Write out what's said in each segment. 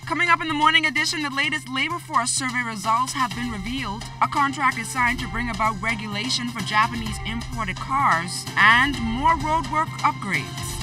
Coming up in the morning edition, the latest labor force survey results have been revealed. A contract is signed to bring about regulation for Japanese imported cars and more roadwork upgrades.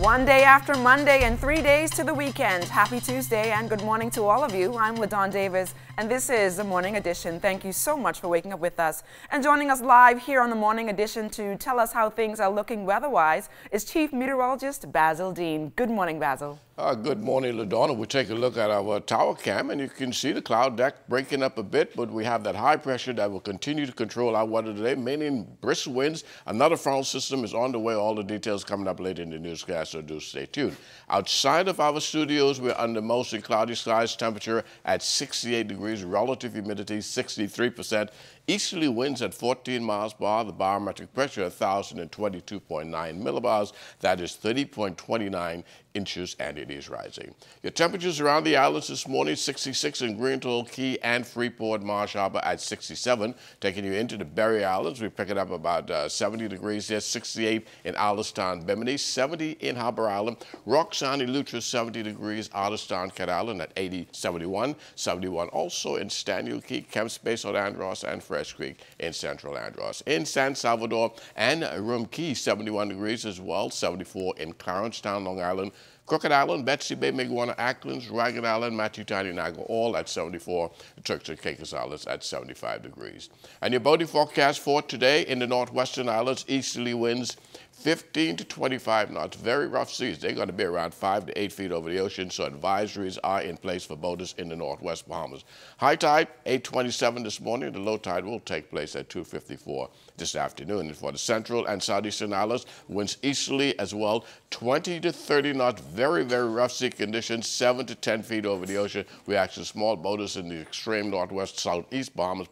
One day after Monday and 3 days to the weekend. Happy Tuesday and good morning to all of you. I'm LaDawn Davis and this is the Morning Edition. Thank you so much for waking up with us. And joining us live here on the Morning Edition to tell us how things are looking weather-wise is Chief Meteorologist Basil Dean. Good morning, Basil. Good morning, LaDawn. We'll take a look at our tower cam, and you can see the cloud deck breaking up a bit, but we have that high pressure that will continue to control our weather today, meaning brisk winds. Another frontal system is on the way. All the details coming up later in the newscast, so do stay tuned. Outside of our studios, we're under mostly cloudy skies, temperature at 68 degrees, relative humidity 63%. Easterly winds at 14 miles per hour, the barometric pressure 1,022.9 millibars, that is 30.29 inches, and it is rising. Your temperatures around the islands this morning, 66 in Greenville, Key, and Freeport, Marsh Harbor at 67. Taking you into the Berry Islands, we pick it up about 70 degrees there, 68 in Allenstown, Bimini, 70 in Harbor Island, Rock Sound, Eleuthera, 70 degrees, Allenstown, Cat Island at 80, 71, 71 also in Stanley Key, Kemp's Bay, South Andros, and Fresh Creek in Central Andros. In San Salvador and Rum Key, 71 degrees as well, 74 in Clarencetown, Long Island, Crooked Island, Betsy Bay, Miguana, Acklands, Ragged Island, Matthew Tiny, Niagara, all at 74. Turks and Caicos Islands at 75 degrees. And your boating forecast for today in the northwestern islands, easterly winds 15 to 25 knots. Very rough seas. They're going to be around 5 to 8 feet over the ocean, so advisories are in place for boaters in the northwest Bahamas. High tide, 8:27 this morning. The low tide will take place at 2:54 this afternoon. And for the central and southeastern islands, winds easterly as well, 20 to 30 knots. Very, very rough sea conditions, 7 to 10 feet over the ocean. We ask the small boaters in the extreme northwest, southeast Bahamas,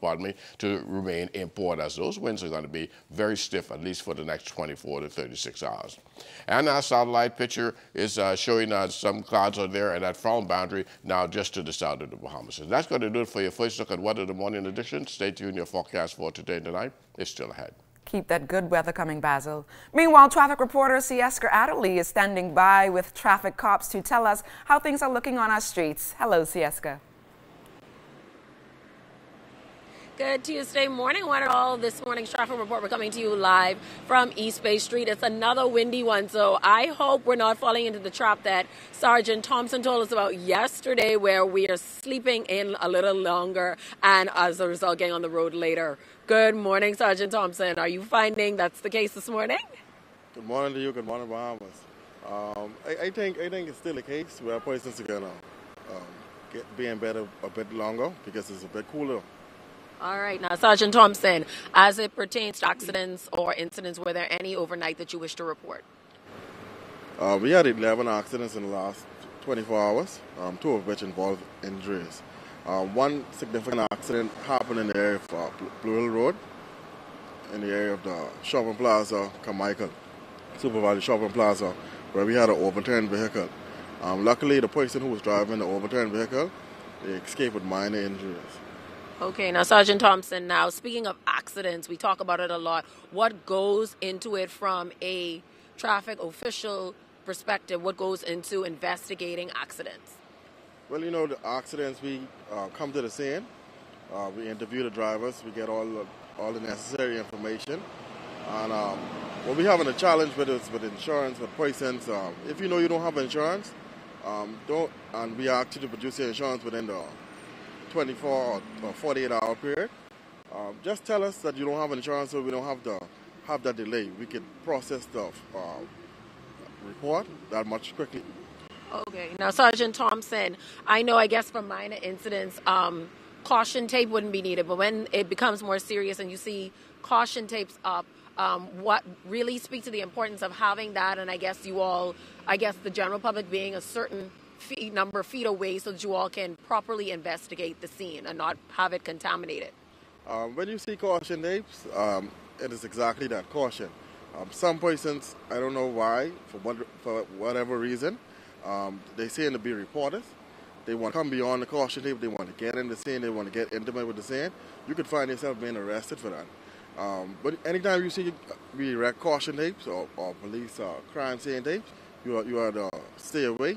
to remain in port, as those winds are going to be very stiff, at least for the next 24 to 36 hours. And our satellite picture is showing some clouds are there and that frontal boundary now just to the south of the Bahamas. And that's going to do it for your first look at Weather in the Morning edition. Stay tuned. Your forecast for today and tonight is still ahead. Keep that good weather coming, Basil. Meanwhile, traffic reporter Sieska Adderley is standing by with traffic cops to tell us how things are looking on our streets. Hello, Sieska. Good Tuesday morning, one and all. This morning's traffic report, we're coming to you live from East Bay Street. It's another windy one, so I hope we're not falling into the trap that Sergeant Thompson told us about yesterday, where we are sleeping in a little longer and as a result getting on the road later. Good morning, Sergeant Thompson. Are you finding that's the case this morning? Good morning to you. Good morning, Bahamas. I think it's still the case where persons are gonna be in bed a bit longer because it's a bit cooler. All right. Now, Sergeant Thompson, as it pertains to accidents or incidents, were there any overnight that you wish to report? We had 11 accidents in the last 24 hours, 2 of which involved injuries. One significant accident happened in the area of Blue Hill Road, in the area of the shopping plaza, Carmichael, Super Valley Shopping Plaza, where we had an overturned vehicle. Luckily, the person who was driving the overturned vehicle, they escaped with minor injuries. Okay, now Sergeant Thompson, now speaking of accidents, we talk about it a lot. What goes into it from a traffic official perspective? What goes into investigating accidents? Well, you know, the accidents, we come to the scene, we interview the drivers, we get all the necessary information. And what we're having a challenge with is with insurance, with persons. If you know you don't have insurance, and we ask you to produce your insurance within the 24 or 48-hour period. Just tell us that you don't have insurance, so we don't have that delay. We can process the report that much quickly. Okay. Now, Sergeant Thompson, I know, I guess for minor incidents, caution tape wouldn't be needed, but when it becomes more serious and you see caution tapes up, what really speaks to the importance of having that, and I guess the general public being a certain number of feet away so that you all can properly investigate the scene and not have it contaminated. When you see caution tapes, it is exactly that, caution. Some persons, I don't know why, for whatever reason, they seem to be reporters. they want to come beyond the caution tape, they want to get in the scene, they want to get intimate with the scene, you could find yourself being arrested for that. But anytime you see we erect caution tapes or police crime scene tapes, you are to stay away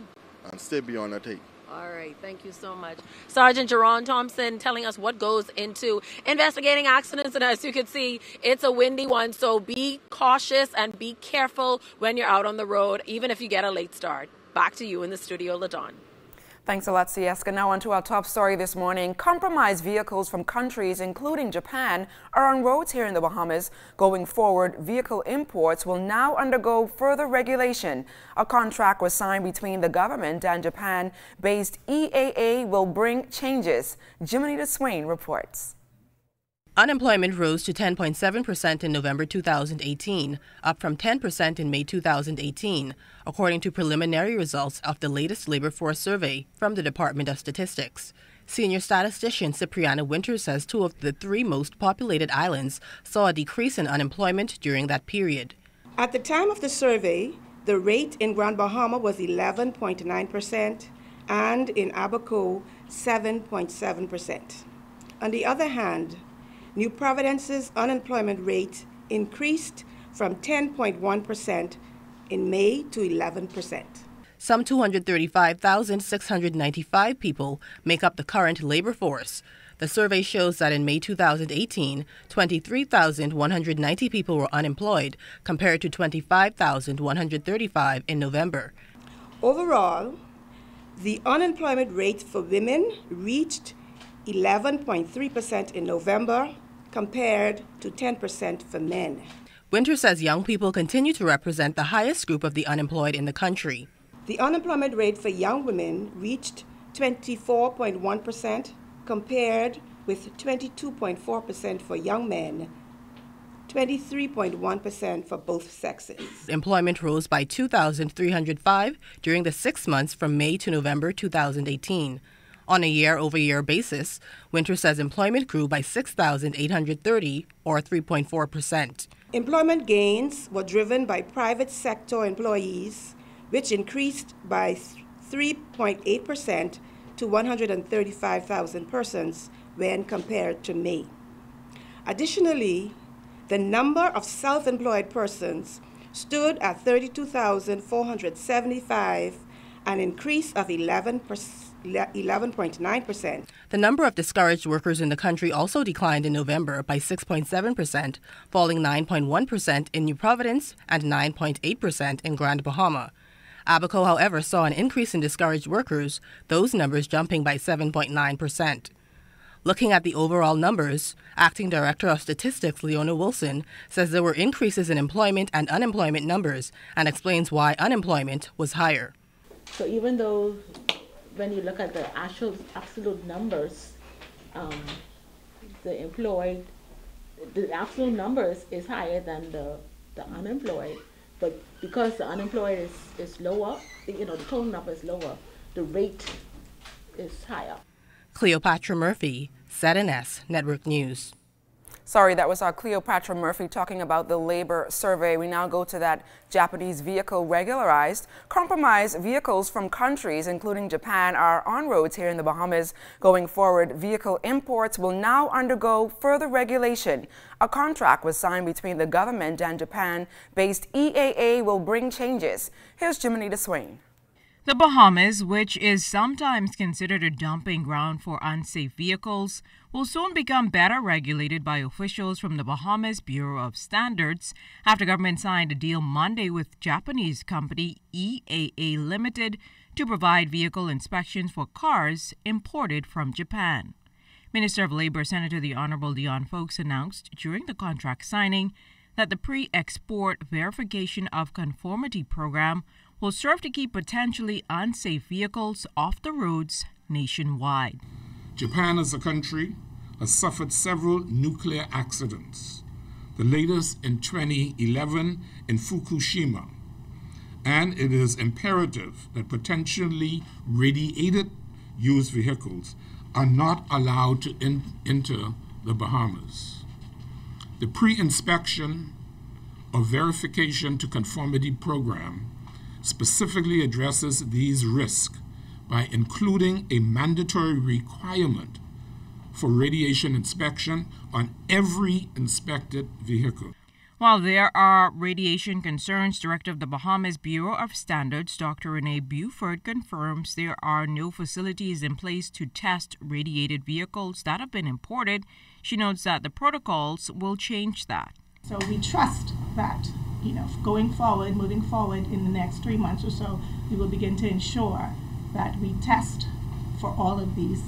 and stay beyond that tape. All right, thank you so much. Sergeant Jerron Thompson telling us what goes into investigating accidents. And as you can see, it's a windy one, so be cautious and be careful when you're out on the road, even if you get a late start. Back to you in the studio, LaDawn. Thanks a lot, Sieska. Now on to our top story this morning. Compromised vehicles from countries, including Japan, are on roads here in the Bahamas. Going forward, vehicle imports will now undergo further regulation. A contract was signed between the government and Japan-based EAA will bring changes. Jimenita Swain reports. Unemployment rose to 10.7% in November 2018, up from 10% in May 2018, according to preliminary results of the latest labor force survey from the Department of Statistics. Senior statistician Cipriana Winters says 2 of the 3 most populated islands saw a decrease in unemployment during that period. At the time of the survey, the rate in Grand Bahama was 11.9% and in Abaco 7.7%. On the other hand, New Providence's unemployment rate increased from 10.1% in May to 11%. Some 235,695 people make up the current labor force. The survey shows that in May 2018, 23,190 people were unemployed, compared to 25,135 in November. Overall, the unemployment rate for women reached 11.3% in November, compared to 10% for men. Winter says young people continue to represent the highest group of the unemployed in the country. The unemployment rate for young women reached 24.1%, compared with 22.4% for young men, 23.1% for both sexes. Employment rose by 2,305 during the 6 months from May to November 2018. On a year-over-year basis, Winter says employment grew by 6,830, or 3.4%. Employment gains were driven by private sector employees, which increased by 3.8% to 135,000 persons when compared to May. Additionally, the number of self-employed persons stood at 32,475, an increase of 11.9%. The number of discouraged workers in the country also declined in November by 6.7%, falling 9.1% in New Providence and 9.8% in Grand Bahama. Abaco, however, saw an increase in discouraged workers, those numbers jumping by 7.9%. Looking at the overall numbers, Acting Director of Statistics Leona Wilson says there were increases in employment and unemployment numbers and explains why unemployment was higher. So even though when you look at the absolute numbers, the absolute numbers is higher than the unemployed, but because the unemployed is lower, the total number is lower, the rate is higher. Cleopatra Murphy, ZNS Network News. Sorry, that was our Cleopatra Murphy talking about the labor survey. We now go to that Japanese vehicle regularized. Compromised vehicles from countries, including Japan, are on roads here in the Bahamas. Going forward, vehicle imports will now undergo further regulation. A contract was signed between the government and Japan-based EAA will bring changes. Here's Jimenita Swain. The Bahamas, which is sometimes considered a dumping ground for unsafe vehicles, will soon become better regulated by officials from the Bahamas Bureau of Standards after government signed a deal Monday with Japanese company EAA Limited to provide vehicle inspections for cars imported from Japan. Minister of Labor Senator the Honorable Dion Folks announced during the contract signing that the pre-export verification of conformity program will serve to keep potentially unsafe vehicles off the roads nationwide. Japan as a country has suffered several nuclear accidents, the latest in 2011 in Fukushima, and it is imperative that potentially radiated used vehicles are not allowed to enter the Bahamas. The pre-inspection or verification to conformity program specifically addresses these risks by including a mandatory requirement for radiation inspection on every inspected vehicle. While there are radiation concerns, Director of the Bahamas Bureau of Standards, Dr. Renee Buford, confirms there are no facilities in place to test radiated vehicles that have been imported. She notes that the protocols will change that. So we trust that, going forward, moving forward in the next 3 months or so, we will begin to ensure that we test for all of these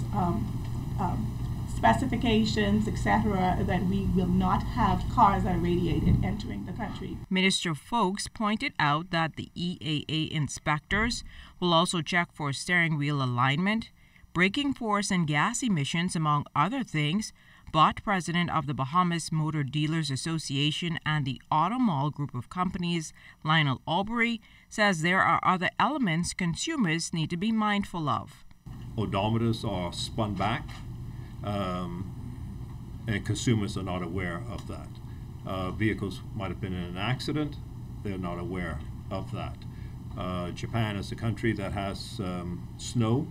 specifications, etc., that we will not have cars that are radiated entering the country. Minister Folks pointed out that the EAA inspectors will also check for steering wheel alignment, braking force, and gas emissions, among other things. But President of the Bahamas Motor Dealers Association and the Automall group of companies, Lionel Aubrey, says there are other elements consumers need to be mindful of. Odometers are spun back, and consumers are not aware of that. Vehicles might have been in an accident, they're not aware of that. Japan is a country that has snow.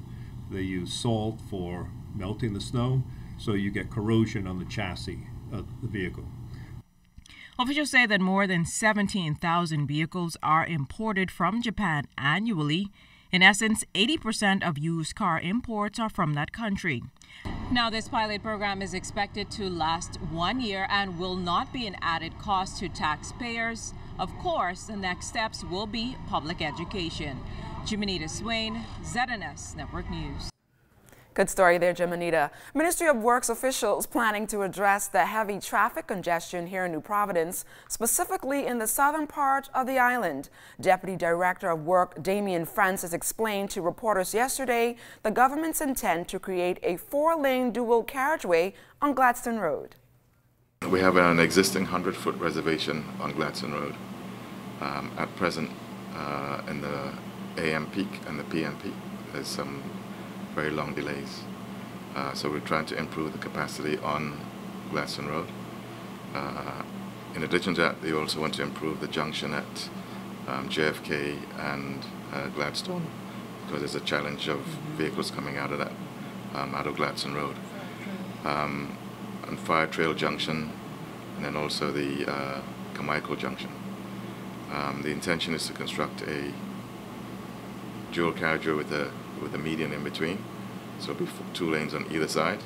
They use salt for melting the snow, so you get corrosion on the chassis of the vehicle. Officials say that more than 17,000 vehicles are imported from Japan annually. In essence, 80% of used car imports are from that country. Now, this pilot program is expected to last 1 year and will not be an added cost to taxpayers. Of course, the next steps will be public education. Jimenita Swain, ZNS Network News. Good story there, Jimenita. Ministry of Works officials planning to address the heavy traffic congestion here in New Providence, specifically in the southern part of the island. Deputy Director of Work Damian Francis explained to reporters yesterday the government's intent to create a 4-lane dual carriageway on Gladstone Road. We have an existing 100-foot reservation on Gladstone Road. At present, in the AM peak and the PM peak, there's some very long delays. So we're trying to improve the capacity on Gladstone Road. In addition to that, they also want to improve the junction at JFK and Gladstone, because there's a challenge of vehicles coming out of that, out of Gladstone Road. And Fire Trail Junction, and then also the Carmichael Junction. The intention is to construct a dual carriageway with a median in between, so it'll be 2 lanes on either side,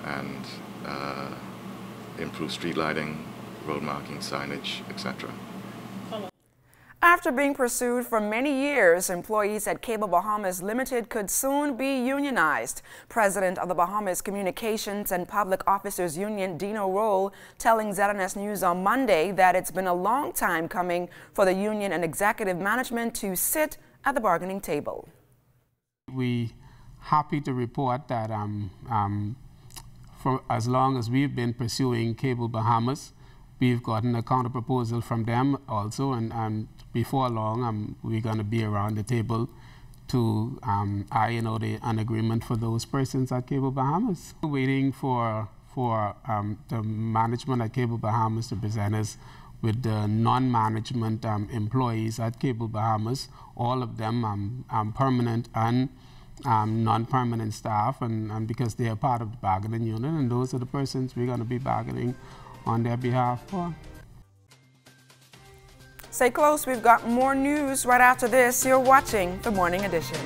and improve street lighting, road marking, signage, etc. After being pursued for many years, employees at Cable Bahamas Limited could soon be unionized. President of the Bahamas Communications and Public Officers Union, Dino Roll, telling ZNS News on Monday that it's been a long time coming for the union and executive management to sit at the bargaining table. We're happy to report that for as long as we've been pursuing Cable Bahamas, we've gotten a counter proposal from them also, and before long we're going to be around the table to iron out an agreement for those persons at Cable Bahamas. We're waiting for the management at Cable Bahamas to present us with the non-management employees at Cable Bahamas, all of them permanent and non-permanent staff, and because they are part of the bargaining unit, and those are the persons we're going to be bargaining on their behalf for. Stay close, we've got more news right after this. You're watching The Morning Edition.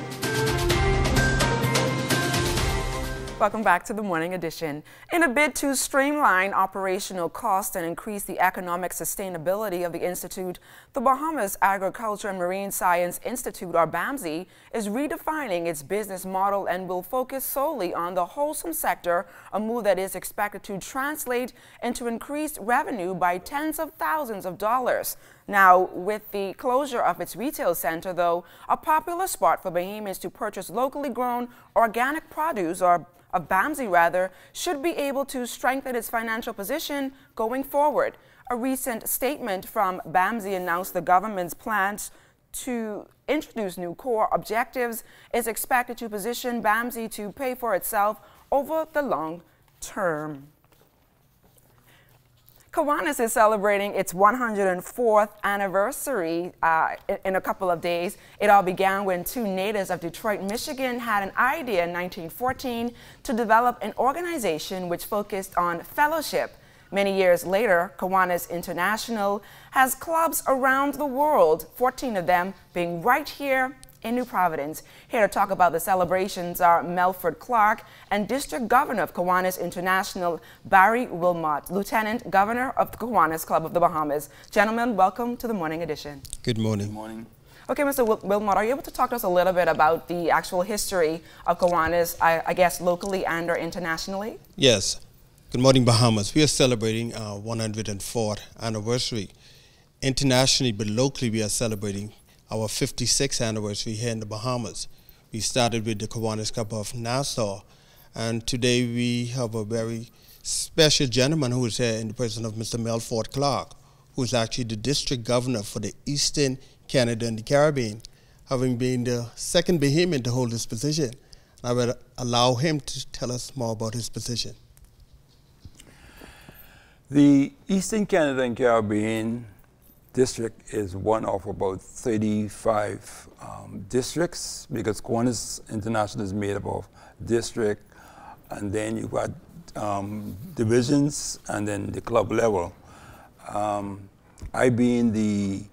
Welcome back to The Morning Edition. In a bid to streamline operational costs and increase the economic sustainability of the Institute, the Bahamas Agriculture and Marine Science Institute, or BAMSI, is redefining its business model and will focus solely on the wholesome sector, a move that is expected to translate into increased revenue by tens of thousands of dollars. Now, with the closure of its retail center, though, a popular spot for Bahamians to purchase locally grown organic produce, or of BAMSI rather, should be able to strengthen its financial position going forward. A recent statement from BAMSI announced the government's plans to introduce new core objectives is expected to position BAMSI to pay for itself over the long term. Kiwanis is celebrating its 104th anniversary in a couple of days. It all began when two natives of Detroit, Michigan had an idea in 1914 to develop an organization which focused on fellowship. Many years later, Kiwanis International has clubs around the world, 14 of them being right here in New Providence. Here to talk about the celebrations are Melford Clark and District Governor of Kiwanis International, Barry Wilmot, Lieutenant Governor of the Kiwanis Club of the Bahamas. Gentlemen, welcome to the Morning Edition. Good morning. Good morning. Okay, Mr. Wilmot, are you able to talk to us a little bit about the actual history of Kiwanis, I guess locally and or internationally? Yes. Good morning, Bahamas. We are celebrating our 104th anniversary. Internationally, but locally, we are celebrating our 56th anniversary here in the Bahamas. We started with the Kiwanis Club of Nassau, and today we have a very special gentleman who is here in the person of Mr. Melford Clark, who is actually the District Governor for the Eastern Canada and the Caribbean, having been the second Bahamian to hold this position. I will allow him to tell us more about his position. The Eastern Canada and Caribbean district is one of about 35 districts, because Kiwanis International is made up of district, and then you got divisions, and then the club level. I being the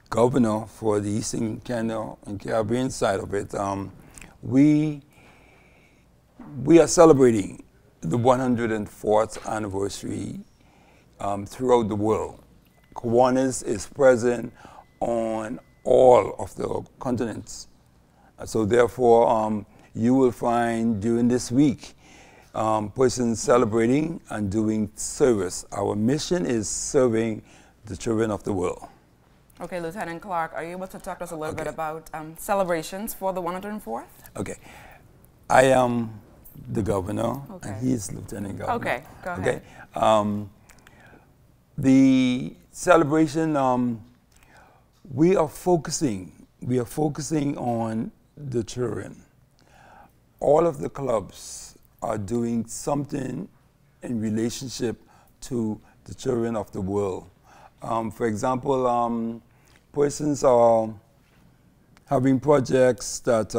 governor for the Eastern Canada and Caribbean side of it, we are celebrating the 104th anniversary throughout the world. Kiwanis is present on all of the continents. So therefore, you will find during this week persons celebrating and doing service. Our mission is serving the children of the world. Okay, Lieutenant Clark, are you able to talk to us a little bit about celebrations for the 104th? Okay. I am the governor, and he's lieutenant governor. Okay, go ahead. Okay. The celebration, we are focusing on the children. All of the clubs are doing something in relationship to the children of the world. For example, persons are having projects that,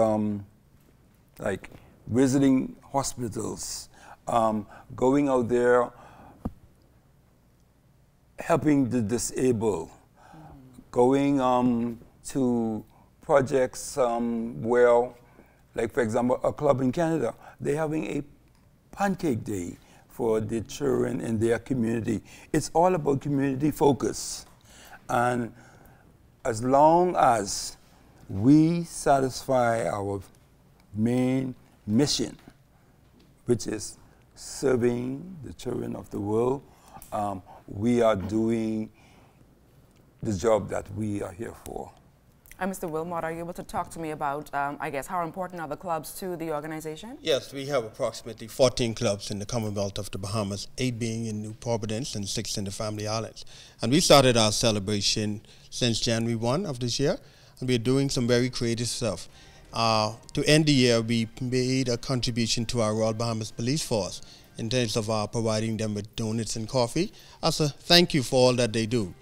like visiting hospitals, going out there, helping the disabled, going to projects where, like for example, a club in Canada, they're having a pancake day for the children in their community. It's all about community focus. And as long as we satisfy our main mission, which is serving the children of the world, we are doing the job that we are here for. Mr. Wilmot, are you able to talk to me about, I guess, how important are the clubs to the organization? Yes, we have approximately 14 clubs in the Commonwealth of the Bahamas, 8 being in New Providence and 6 in the Family Islands. And we started our celebration since January 1 of this year, and we're doing some very creative stuff. To end the year, we made a contribution to our Royal Bahamas Police Force in terms of providing them with donuts and coffee as a thank you for all that they do.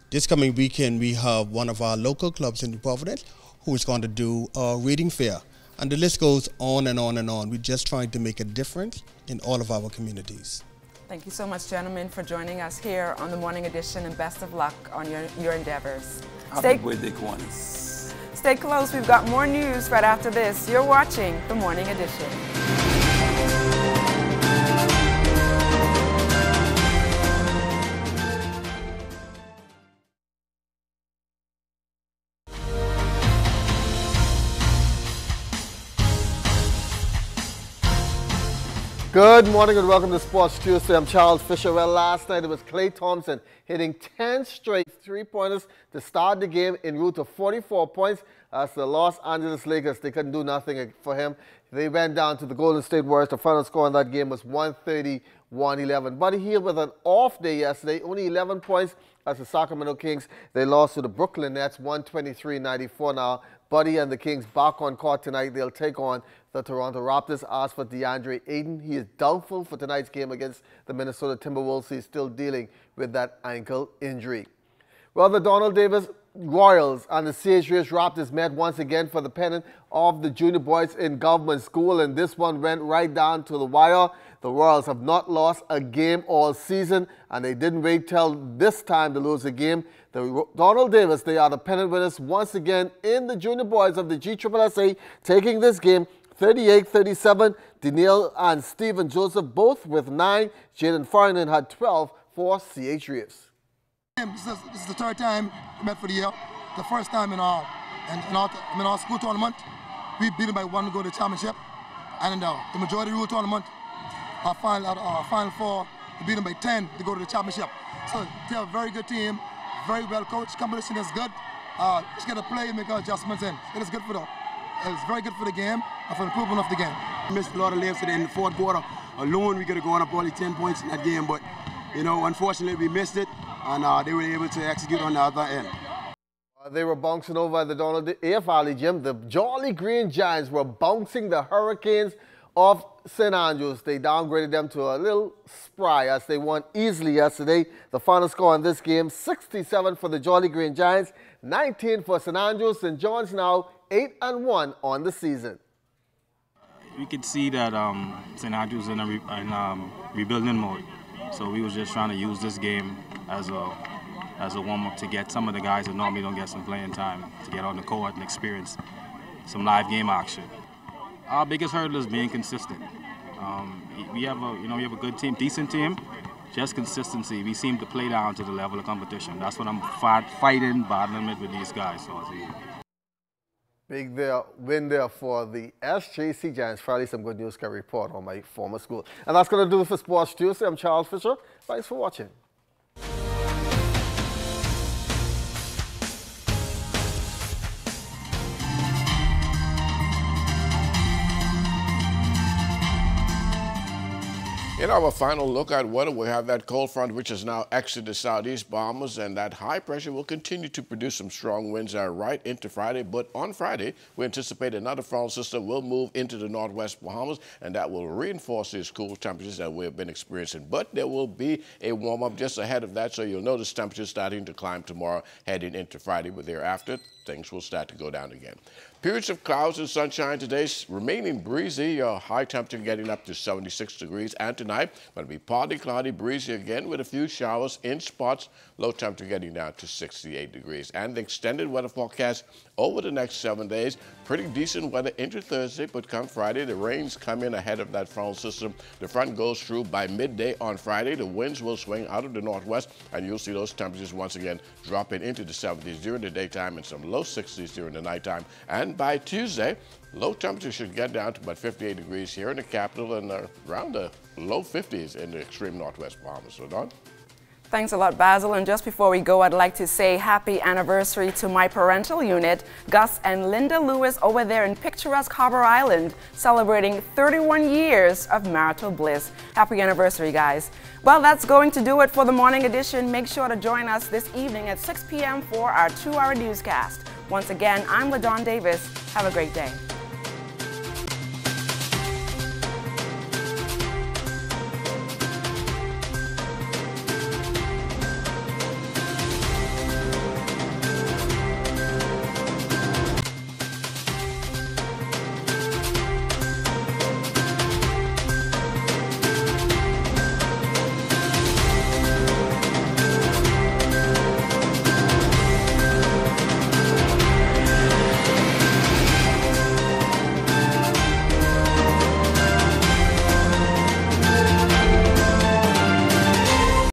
This coming weekend, we have one of our local clubs in New Providence who is going to do a reading fair. And the list goes on and on and on. We're just trying to make a difference in all of our communities. Thank you so much, gentlemen, for joining us here on the Morning Edition, and best of luck on your endeavors. Happy birthday, Kiwanis. Stay close. We've got more news right after this. You're watching the Morning Edition. Good morning and welcome to Sports Tuesday. I'm Charles Fisher. Well, last night it was Klay Thompson hitting 10 straight three-pointers to start the game en route to 44 points. As the Los Angeles Lakers, they couldn't do nothing for him. They went down to the Golden State Warriors. The final score in that game was 130-111. Buddy Hield with an off day yesterday, only 11 points as the Sacramento Kings. They lost to the Brooklyn Nets 123-94. Now, Buddy and the Kings back on court tonight. They'll take on the Toronto Raptors. As for DeAndre Ayton, he is doubtful for tonight's game against the Minnesota Timberwolves. He's still dealing with that ankle injury. Well, the Donald Davis Royals and the C.H. Rich Raptors met once again for the pennant of the junior boys in government school, and this one went right down to the wire. The Royals have not lost a game all season, and they didn't wait till this time to lose a game. The Donald Davis, they are the pennant winners once again in the junior boys of the GSSA, taking this game 38-37. Daniil and Stephen Joseph both with 9. Jaden Farrington had 12 for C.H. Reeves. This is the third time we met for the year. The first time in our school tournament, we beat them by 1 to go to the championship. And in the majority rule tournament, our final four, we beat them by 10 to go to the championship. So they're a very good team, very well coached. Competition is good. Just got to play and make our adjustments in. It's very good for the game and for the improvement of the game. We missed a lot of laps in the fourth quarter. Alone, we could have gone up only 10 points in that game, but unfortunately, we missed it, and they were able to execute on the other end. They were bouncing over at the Donald A. Valley Gym. The Jolly Green Giants were bouncing the Hurricanes of St. Andrews. They downgraded them to a little spry as they won easily yesterday. The final score in this game, 67 for the Jolly Green Giants, 19 for St. Andrews. St. John's now 8-1 on the season. We could see that St. Andrews in rebuilding mode. So we was just trying to use this game as a warm-up to get some of the guys that normally don't get some playing time to get on the court and experience some live game action. Our biggest hurdle is being consistent. We have a good team, decent team, just consistency. We seem to play down to the level of competition. That's what I'm fighting, battling with these guys. So big win there for the SJC Giants. Friday, some good news can report on my former school. And that's going to do it for Sports Tuesday. I'm Charles Fisher. Thanks for watching. In our final look at weather, we have that cold front which has now exited the southeast Bahamas, and that high pressure will continue to produce some strong winds right into Friday. But on Friday, we anticipate another front system will move into the northwest Bahamas, and that will reinforce these cool temperatures that we have been experiencing. But there will be a warm-up just ahead of that, so you'll notice temperatures starting to climb tomorrow heading into Friday, but thereafter, things will start to go down again. Periods of clouds and sunshine today, remaining breezy, high temperature getting up to 76 degrees. And tonight, going to be partly cloudy, breezy again with a few showers in spots. Low temperature getting down to 68 degrees. And the extended weather forecast over the next 7 days. Pretty decent weather into Thursday, but come Friday, the rains come in ahead of that front system. The front goes through by midday on Friday. The winds will swing out of the northwest, and you'll see those temperatures once again dropping into the 70s during the daytime and some low 60s during the nighttime. And by Tuesday, low temperature should get down to about 58 degrees here in the capital and around the low 50s in the extreme northwest Bahamas. So, Don? Thanks a lot, Basil. And just before we go, I'd like to say happy anniversary to my parental unit, Gus and Linda Lewis, over there in picturesque Harbor Island, celebrating 31 years of marital bliss. Happy anniversary, guys. Well, that's going to do it for the morning edition. Make sure to join us this evening at 6 p.m. for our 2-hour newscast. Once again, I'm LaDawn Davis. Have a great day.